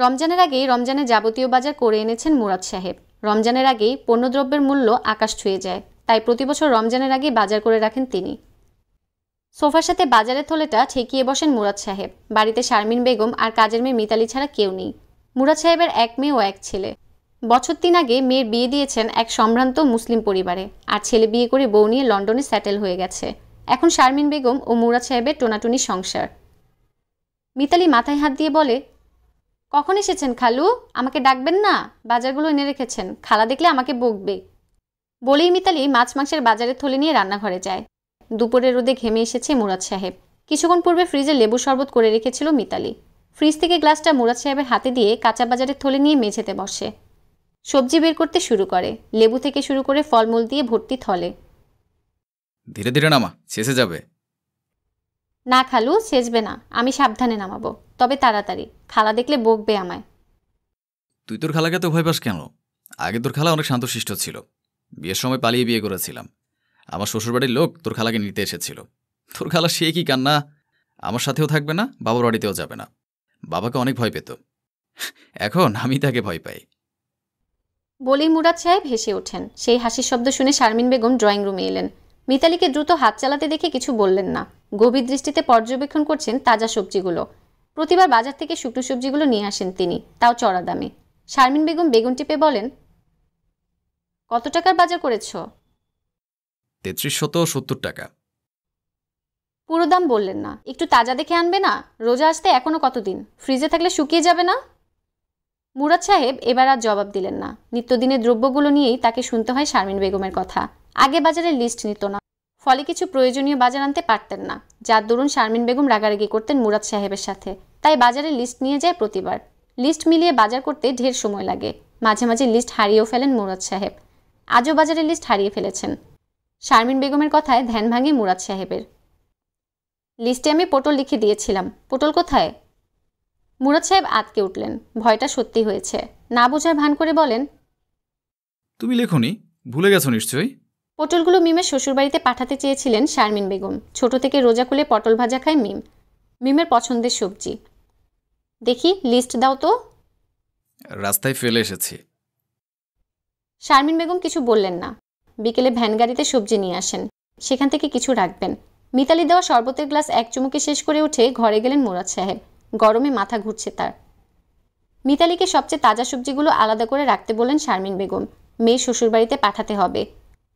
রমজানের আগেই রমজানের যাবতীয় বাজার করে এনেছেন মুরাদ সাহেব। রমজানের আগেই পণ্যদ্রব্যের মূল্য আকাশ ছুঁয়ে যায়, তাই প্রতিবছর রমজানের আগেই বাজার করে রাখেন তিনি। সোফার সাথে বাজারের থলেটা ঠেকিয়ে বসেন মুরাদ সাহেব। বাড়িতে শারমিন বেগম আর কাজের মেয়ে মিতালি ছাড়া কেউ নেই। মুরাদ সাহেবের এক মেয়ে ও এক ছেলে। বছর ৩ আগে মেয়ের বিয়ে দিয়েছেন এক সম্ভ্রান্ত মুসলিম পরিবারে, আর ছেলে বিয়ে করে বউ নিয়ে লন্ডনে সেটেল হয়ে গেছে। এখন শারমিন বেগম ও মুরাদ সাহেবের টোনাটুনি সংসার। মিতালি মাথায় হাত দিয়ে বলে, কখন এসেছেন খালু? আমাকে ডাকবেন না? বাজারগুলো এনে রেখেছেন, খালা দেখলে আমাকে বকবে। বলেই মিতালি মাছ মাংসের বাজারের থলে নিয়ে রান্নাঘরে যায়। দুপুরের রোদে ঘেমে এসেছে মুরাদ সাহেব। কিছুক্ষণ পূর্বে ফ্রিজে লেবু শরবত করে রেখেছিল মিতালি। ফ্রিজ থেকে গ্লাসটা মুরাদ সাহেবের হাতে দিয়ে কাঁচা বাজারের থলে নিয়ে মেঝেতে বসে। সবজি বের করতে শুরু করে, লেবু থেকে শুরু করে ফলমূল দিয়ে ভর্তি থলে। ধীরে ধীরে নামা, শেষে যাবে। না খালু, সেজবে না, আমি সাবধানে নামাবো, তবে তাড়াতাড়ি, খালা দেখলে বকবে আমায়। তুই তোর খালাকে তো ভয় পাস কেন? আগে তোর খালা অনেক শান্তশিষ্ট ছিল। বিয়ের সময় পালিয়ে বিয়ে করেছিলাম। আমার শ্বশুরবাড়ির লোক তোর খালাকে নিতে এসেছিল। তোর খালা সে কি কান্না! আমার সাথেও থাকবে না, বাবার বাড়িতেও যাবে না। বাবাকে অনেক ভয় পেত, এখন আমি তাকে ভয় পাই। বলেই মুরাদ সাহেব হেসে ওঠেন। সেই হাসির শব্দ শুনে শারমিন বেগম ড্রয়িং রুমে এলেন। মিতালিকে দ্রুত হাত চালাতে দেখে কিছু বললেন না। গভীর দৃষ্টিতে পর্যবেক্ষণ করছেন তাজা সবজিগুলো। প্রতিবার বাজার থেকে শুকনো সবজিগুলো নিয়ে আসেন তিনি, তাও চড়া দামে। শারমিন বেগম বেগুন টিপে বলেন, কত টাকার বাজার করেছ? ৩৩৭০ টাকা। পুরো দাম বললেন না, একটু তাজা দেখে আনবে না? রোজা আসতে এখনো কতদিন, ফ্রিজে থাকলে শুকিয়ে যাবে না? মুরাদ সাহেব এবার আর জবাব দিলেন না। নিত্যদিনের দ্রব্যগুলো নিয়েই তাকে শুনতে হয় শারমিন বেগমের কথা। আগে বাজারের লিস্ট নিত না, ফলে কিছু প্রয়োজনীয় বাজার আনতে পারতেন না, যার দরুন শারমিন বেগম রাগারাগি করতেন মুরাদ সাহেবের সাথে। তাই বাজারের লিস্ট নিয়ে যায় প্রতিবার। লিস্ট মিলিয়ে বাজার করতে ঢের সময় লাগে। মাঝে মাঝে লিস্ট হারিয়েও ফেলেন মুরাদ সাহেব। আজও বাজারের লিস্ট হারিয়ে ফেলেছেন। শারমিন বেগমের কথায় ধ্যান ভাঙে মুরাদ সাহেবের। লিস্টে আমি পটল লিখে দিয়েছিলাম, পটল কোথায়? মুরাদ সাহেব আতকে উঠলেন। ভয়টা সত্যি হয়েছে। না বোঝার ভান করে বলেন, তুমি লেখনি, ভুলে গেছো নিশ্চয়ই। পটলগুলো মিমের শ্বশুরবাড়িতে পাঠাতে চেয়েছিলেন শারমিন বেগম। ছোট থেকে রোজা খুলে পটল ভাজা খায় মিম, মিমের পছন্দের সবজি। দেখি লিস্ট দাও তো। রাস্তায় ফেলে এসেছি। শারমিন বেগম কিছু বললেন না। বিকেলে ভ্যান গাড়িতে সবজি নিয়ে আসেন, সেখান থেকে কিছু রাখবেন। মিতালি দেওয়া শরবতের গ্লাস এক চুমুকে শেষ করে উঠে ঘরে গেলেন মুরাদ সাহেব। গরমে মাথা ঘুরছে তার। মিতালিকে সবচেয়ে তাজা সবজিগুলো আলাদা করে রাখতে বললেন শারমিন বেগম। মেয়ে শ্বশুরবাড়িতে পাঠাতে হবে।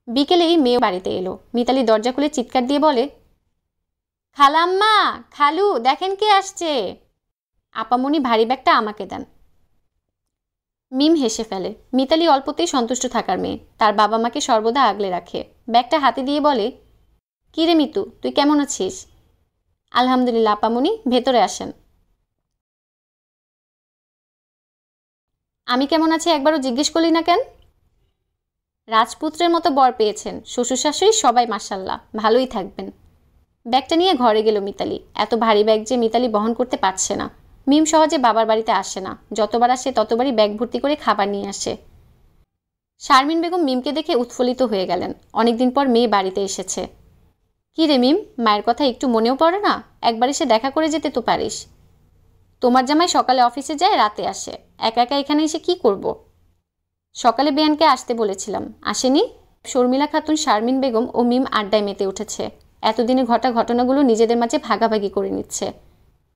বিকেলেই মেয়ে বাড়িতে এলো। মিতালি দরজা খুলে চিৎকার দিয়ে বলে, খালাম্মা, খালু, দেখেন কে আসছে। আপামনি ভারী ব্যাগটা আমাকে দেন। মিম হেসে ফেলে। মিতালি অল্পতেই সন্তুষ্ট থাকার মেয়ে, তার বাবা মাকে সর্বদা আগলে রাখে। ব্যাগটা হাতে দিয়ে বলে, কি রে মিতু, তুই কেমন আছিস? আলহামদুলিল্লাহ আপামনি, ভেতরে আসেন। আমি কেমন আছি একবারও জিজ্ঞেস করলি না কেন? রাজপুত্রের মতো বর পেয়েছেন, শ্বশুর শাশুড়ি সবাই মাশাল্লাহ, ভালোই থাকবেন। ব্যাগটা নিয়ে ঘরে গেল মিতালি। এত ভারী ব্যাগ যে মিতালি বহন করতে পারছে না। মিম সহজে বাবার বাড়িতে আসে না, যতবার আসে ততবারই ব্যাগ ভর্তি করে খাবার নিয়ে আসে। শারমিন বেগম মিমকে দেখে উৎফুল্লিত হয়ে গেলেন। অনেকদিন পর মেয়ে বাড়িতে এসেছে। কি রে মিম, মায়ের কথা একটু মনেও পড়ে না? একবার এসে দেখা করে যেতে তো পারিস। তোমার জামাই সকালে অফিসে যায়, রাতে আসে, একা একা এখানে এসে কি করব? সকালে বেয়ানকে আসতে বলেছিলাম, আসেনি। শর্মিলা খাতুন, শারমিন বেগম ও মিম আড্ডায় মেতে উঠেছে। এতদিনে ঘটা ঘটনাগুলো নিজেদের মাঝে ভাগাভাগি করে নিচ্ছে।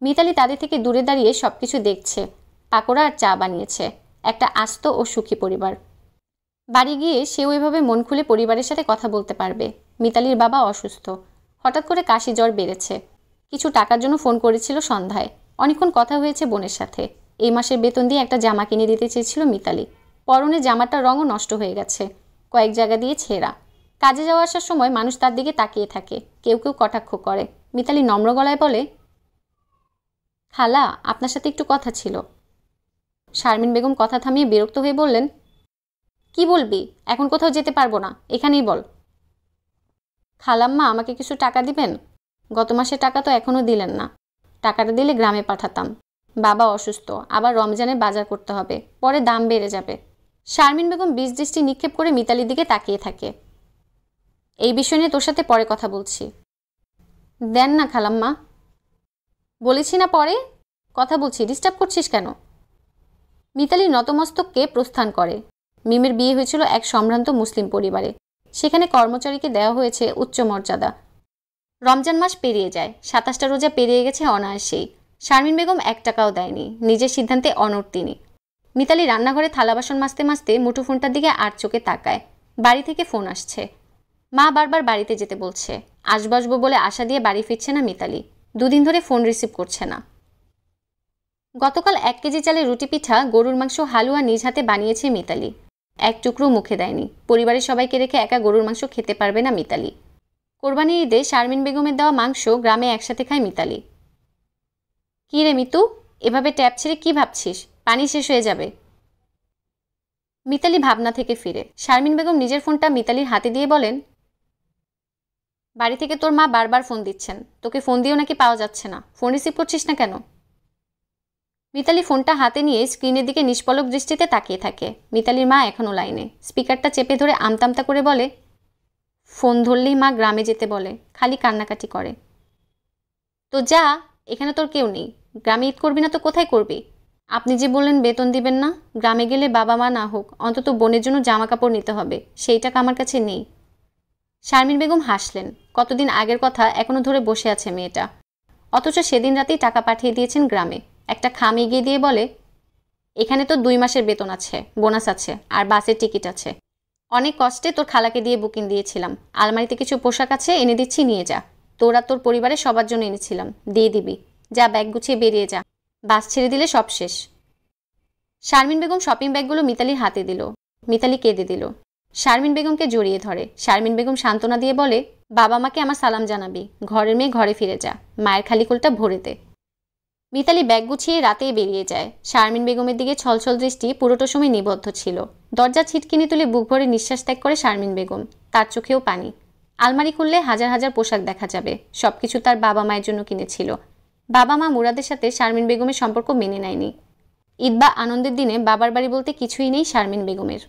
মিতালি তাদের থেকে দূরে দাঁড়িয়ে সবকিছু দেখছে। পাকোড়া আর চা বানিয়েছে। একটা আস্ত ও সুখী পরিবার। বাড়ি গিয়ে সেও এভাবে মন খুলে পরিবারের সাথে কথা বলতে পারবে। মিতালির বাবা অসুস্থ, হঠাৎ করে কাশি জ্বর বেড়েছে। কিছু টাকার জন্য ফোন করেছিল সন্ধ্যায়। অনেকক্ষণ কথা হয়েছে বোনের সাথে। এই মাসের বেতন দিয়ে একটা জামা কিনে দিতে চেয়েছিল মিতালি। পরনে জামাটার রঙও নষ্ট হয়ে গেছে, কয়েক জায়গা দিয়ে ছেঁড়া। কাজে যাওয়া আসার সময় মানুষ তার দিকে তাকিয়ে থাকে, কেউ কেউ কটাক্ষ করে। মিতালি নম্র গলায় বলে, খালা, আপনার সাথে একটু কথা ছিল। শারমিন বেগম কথা থামিয়ে বিরক্ত হয়ে বললেন, কি বলবি? এখন কোথাও যেতে পারবো না, এখানেই বল। খালাম্মা, আমাকে কিছু টাকা দিবেন? গত মাসের টাকা তো এখনও দিলেন না। টাকাটা দিলে গ্রামে পাঠাতাম। বাবা অসুস্থ, আবার রমজানে বাজার করতে হবে, পরে দাম বেড়ে যাবে। শারমিন বেগম বিষ দৃষ্টি নিক্ষেপ করে মিতালির দিকে তাকিয়ে থাকে। এই বিষয় নিয়ে তোর সাথে পরে কথা বলছি। দেন না খালাম্মা। বলেছি না পরে কথা বলছি, ডিস্টার্ব করছিস কেন? মিতালি নতমস্তককে প্রস্থান করে। মিমের বিয়ে হয়েছিল এক সম্ভ্রান্ত মুসলিম পরিবারে। সেখানে কর্মচারীকে দেওয়া হয়েছে উচ্চ মর্যাদা। রমজান মাস পেরিয়ে যায়, 27টা রোজা পেরিয়ে গেছে অনায়াসেই। শারমিন বেগম 1 টাকাও দেয়নি, নিজের সিদ্ধান্তে অনড় তিনি। মিতালি রান্নাঘরে থালা বাসন মাজতে মাজতে মুঠোফোনটার দিকে আর চোখে তাকায়। বাড়ি থেকে ফোন আসছে। মা বারবার বাড়িতে যেতে বলছে, আসবো বলে আশা দিয়ে বাড়ি ফিরছে না মিতালি। 2 দিন ধরে ফোন রিসিভ করছে না। গতকাল 1 কেজি চালে রুটি, পিঠা, গরুর মাংস, হালুয়া নিজ হাতে বানিয়েছে মিতালি। 1 টুকরো মুখে দেয়নি। পরিবারের সবাইকে রেখে একা গরুর মাংস খেতে পারবে না মিতালি। কোরবানির ঈদে শারমিন বেগমের দেওয়া মাংস গ্রামে একসাথে খায় মিতালি। কি রে মিতু, এভাবে ট্যাপ ছেড়ে কি ভাবছিস? পানি শেষ হয়ে যাবে। মিতালি ভাবনা থেকে ফিরে। শারমিন বেগম নিজের ফোনটা মিতালির হাতে দিয়ে বলেন, বাড়ি থেকে তোর মা বারবার ফোন দিচ্ছেন, তোকে ফোন দিয়েও নাকি পাওয়া যাচ্ছে না, ফোন রিসিভ করছিস না কেন? মিতালি ফোনটা হাতে নিয়ে স্ক্রিনের দিকে নিষ্পলক দৃষ্টিতে তাকিয়ে থাকে। মিতালির মা এখনও লাইনে। স্পিকারটা চেপে ধরে আমতামতা করে বলে, ফোন ধরলেই মা গ্রামে যেতে বলে, খালি কান্নাকাটি করে। তো যা, এখানে তোর কেউ নেই। গ্রামে ঈদ করবি না তো কোথায় করবি? আপনি যে বললেন বেতন দিবেন না, গ্রামে গেলে বাবা মা না হোক অন্তত বোনের জন্য জামা কাপড় নিতে হবে, সেই টাকা আমার কাছে নেই। শারমিন বেগম হাসলেন। কতদিন আগের কথা এখনো ধরে বসে আছে মেয়েটা। অথচ সেদিন রাতেই টাকা পাঠিয়ে দিয়েছেন গ্রামে। একটা খাম এগিয়ে দিয়ে বলে, এখানে তো 2 মাসের বেতন আছে, বোনাস আছে, আর বাসের টিকিট আছে। অনেক কষ্টে তোর খালাকে দিয়ে বুকিং দিয়েছিলাম। আলমারিতে কিছু পোশাক আছে, এনে দিচ্ছি, নিয়ে যা। তোর আর তোর পরিবারের সবার জন্য এনেছিলাম, দিয়ে দিবি। যা, ব্যাগ গুছিয়ে বেরিয়ে যা, বাস ছেড়ে দিলে সব শেষ। শারমিন বেগম শপিং ব্যাগগুলো মিতালির হাতে দিল। মিতালি কেঁদে দিল। শারমিন বেগমকে জড়িয়ে ধরে। শারমিন বেগম সান্ত্বনা দিয়ে বলে, বাবা মাকে আমার সালাম জানাবি, ঘরের মেয়ে ঘরে ফিরে যা, মায়ের খালি কোলটা ভরে দে। মিতালি ব্যাগ গুছিয়ে রাতেই বেরিয়ে যায়। শারমিন বেগমের দিকে ছলছল দৃষ্টি পুরোটা সময় নিবদ্ধ ছিল। দরজা ছিটকিনি তুলে বুক ভরে নিঃশ্বাস ত্যাগ করে শারমিন বেগম। তার চোখেও পানি। আলমারি খুললে হাজার হাজার পোশাক দেখা যাবে। সবকিছু তার বাবা মায়ের জন্য কিনেছিল। বাবা মা মুরাদের সাথে শারমিন বেগমের সম্পর্ক মেনে নেয়নি। ঈদ বা আনন্দের দিনে বাবার বাড়ি বলতে কিছুই নেই শারমিন বেগমের।